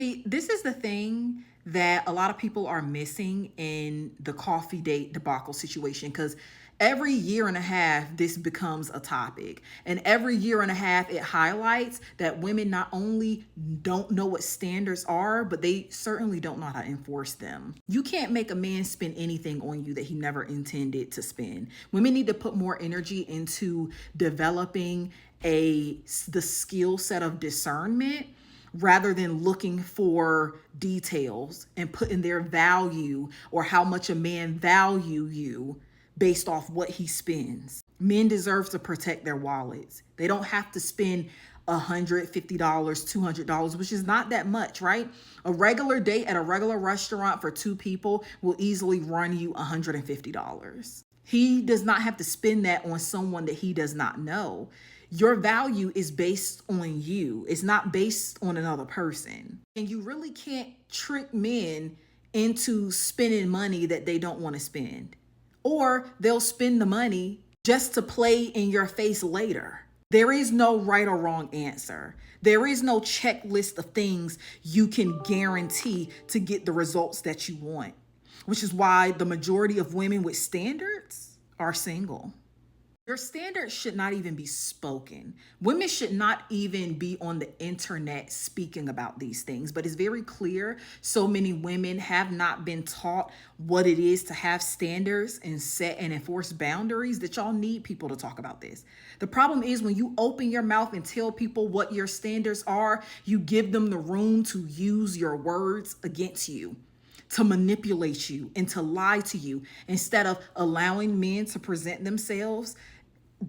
See, this is the thing that a lot of people are missing in the coffee date debacle situation because every year and a half this becomes a topic, and every year and a half it highlights that women not only don't know what standards are, but they certainly don't know how to enforce them. You can't make a man spend anything on you that he never intended to spend. Women need to put more energy into developing the skill set of discernment rather than looking for details and putting their value or how much a man value you based off what he spends. Men deserve to protect their wallets. They don't have to spend $150, $200, which is not that much, right? A regular date at a regular restaurant for two people will easily run you $150. He does not have to spend that on someone that he does not know. Your value is based on you. It's not based on another person. And you really can't trick men into spending money that they don't want to spend. Or they'll spend the money just to play in your face later. There is no right or wrong answer. There is no checklist of things you can guarantee to get the results that you want, which is why the majority of women with standards are single. Your standards should not even be spoken. Women should not even be on the internet speaking about these things, but it's very clear so many women have not been taught what it is to have standards and set and enforce boundaries that y'all need people to talk about this. The problem is when you open your mouth and tell people what your standards are, you give them the room to use your words against you, to manipulate you and to lie to you instead of allowing men to present themselves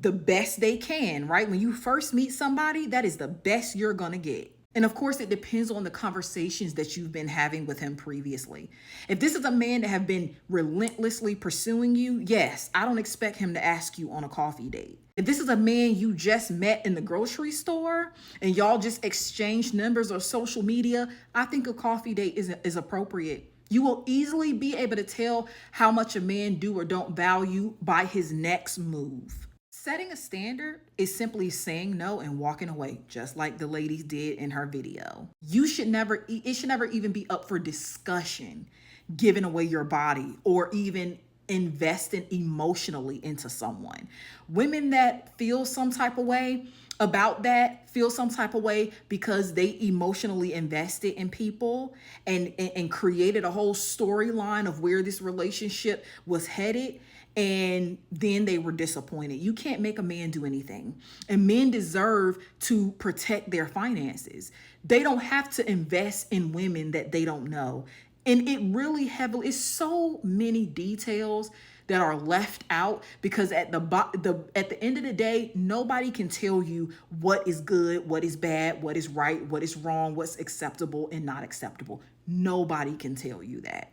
the best they can, right? When you first meet somebody, that is the best you're gonna get. And of course, it depends on the conversations that you've been having with him previously. If this is a man that have been relentlessly pursuing you, yes, I don't expect him to ask you on a coffee date. If this is a man you just met in the grocery store and y'all just exchange numbers or social media, I think a coffee date is appropriate. You will easily be able to tell how much a man do or don't value by his next move. Setting a standard is simply saying no and walking away, just like the lady did in her video. It should never even be up for discussion, giving away your body or even investing emotionally into someone. Women that feel some type of way about that feel some type of way because they emotionally invested in people and created a whole storyline of where this relationship was headed, and then they were disappointed. You can't make a man do anything. And men deserve to protect their finances. They don't have to invest in women that they don't know. And it really heavily, it's so many details that are left out because at the end of the day, nobody can tell you what is good, what is bad, what is right, what is wrong, what's acceptable and not acceptable. Nobody can tell you that.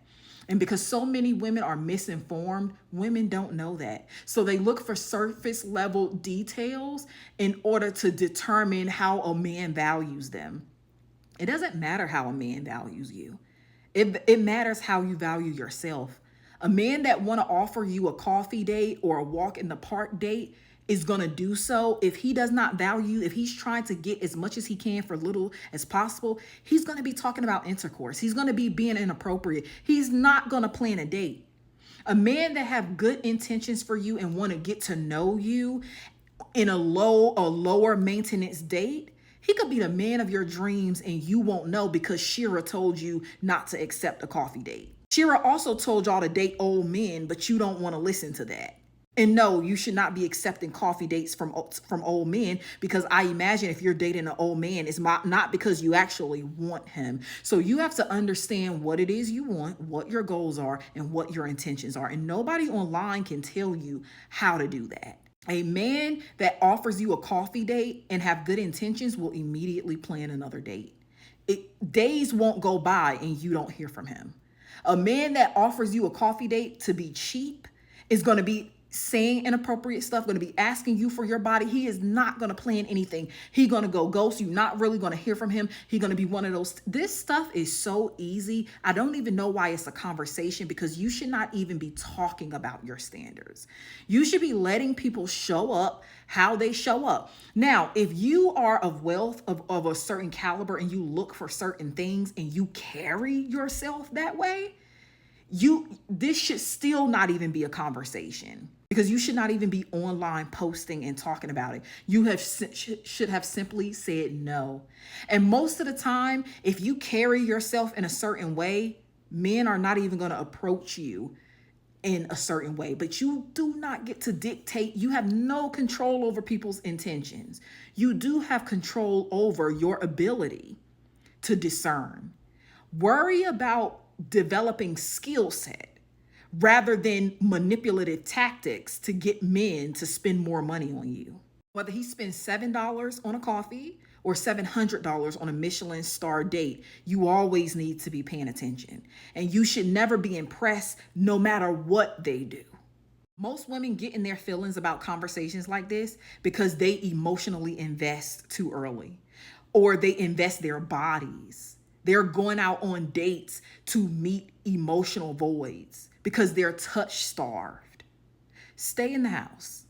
And because so many women are misinformed, women don't know that. So they look for surface level details in order to determine how a man values them. It doesn't matter how a man values you. It matters how you value yourself. A man that want to offer you a coffee date or a walk in the park date is going to do so. If he does not value, if he's trying to get as much as he can for little as possible, he's going to be talking about intercourse. He's going to be being inappropriate. He's not going to plan a date. A man that have good intentions for you and want to get to know you in a lower maintenance date, he could be the man of your dreams and you won't know because Shira told you not to accept a coffee date. Shira also told y'all to date old men, but you don't want to listen to that. And no, you should not be accepting coffee dates from old men, because I imagine if you're dating an old man, it's not because you actually want him. So you have to understand what it is you want, what your goals are, and what your intentions are. And nobody online can tell you how to do that. A man that offers you a coffee date and have good intentions will immediately plan another date. Days won't go by and you don't hear from him. A man that offers you a coffee date to be cheap is going to be saying inappropriate stuff, going to be asking you for your body. He is not going to plan anything. He going to go ghost you. Not really going to hear from him. He going to be one of those. This stuff is so easy. I don't even know why it's a conversation, because you should not even be talking about your standards. You should be letting people show up how they show up. Now, if you are of wealth of a certain caliber and you look for certain things and you carry yourself that way, this should still not even be a conversation, because you should not even be online posting and talking about it. You should have simply said no. And most of the time, if you carry yourself in a certain way, men are not even going to approach you in a certain way. But you do not get to dictate. You have no control over people's intentions. You do have control over your ability to discern. Worry about developing skill set rather than manipulative tactics to get men to spend more money on you. Whether he spends $7 on a coffee or $700 on a Michelin star date, you always need to be paying attention. And you should never be impressed no matter what they do. Most women get in their feelings about conversations like this because they emotionally invest too early, or they invest their bodies. They're going out on dates to meet emotional voids because they're touch starved. Stay in the house.